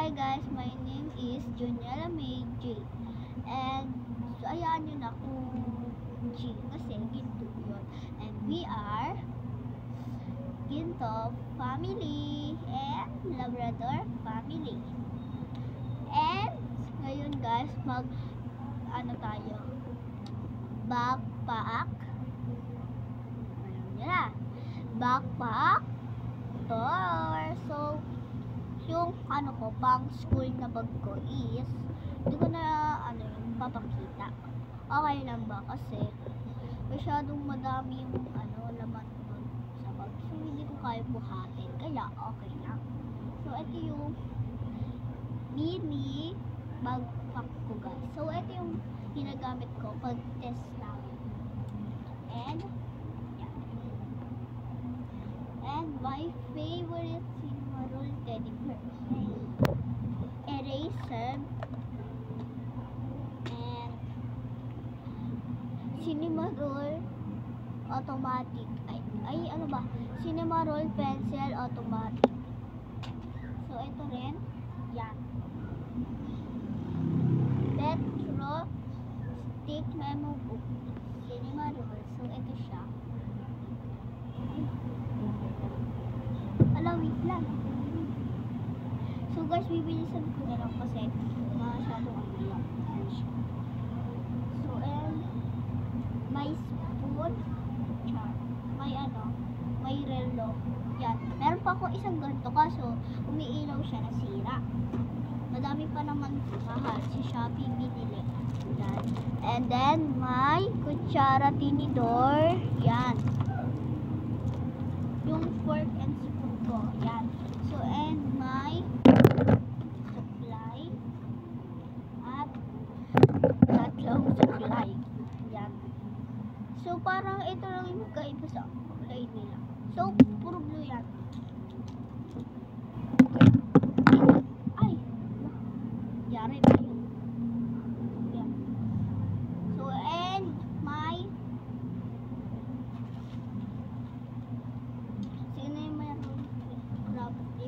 Hi guys, my name is Juniela May J. And so ayaan nyo na kung G kasi ginto yun. And we are Ginto family and Labrador family. And ngayon guys, tayo? Backpack. Alam nyo na. Backpack tour. So, yung pang school na bag ko is hindi ko na yung papakita. Okay lang ba kasi masyadong madami yung laman sa bag, so hindi ko kaya buhatin, kaya okay lang. So ito yung mini backpack ko guys. So ito yung ginagamit ko pag test namin. And my favorite Cinnamoroll teddy bear, eraser, and Cinnamoroll automatic. Cinnamoroll pencil automatic. So ito rin, yan. Petro stick memo book, Cinnamoroll. So ito siya. Wait lang. So guys, bibilisan ko na lang kasi masyadong lang. So and may spoon, may relo. Yan. Meron pa ako isang ganito kaso umiilaw siya, nasira. Madami pa naman mahal si Shopee binili. Yan. And then may kutsara tinidor. Yan. Yung fork and spoon ko. Yan. So, and my supply at tatlong supply. Yan. So, parang ito lang yung magkaiba sa kulay nila. So, puro blue yan. Ay! Yari na yun. Yan. So, and my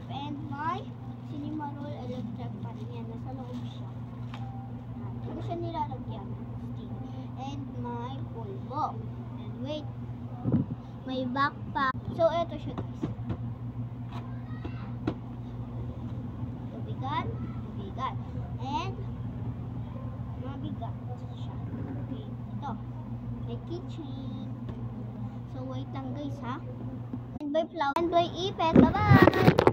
and my Cinnamoroll electric fan. Yan, nasa loob siya. Hindi ko siya nilalagyan. And my pulbo. And wait, may backpack. So, eto siya guys. Tubigan. And mabigat siya. Okay, ito. May keychain. So, wait lang guys ha. And by flower. And by ipet. Bye-bye!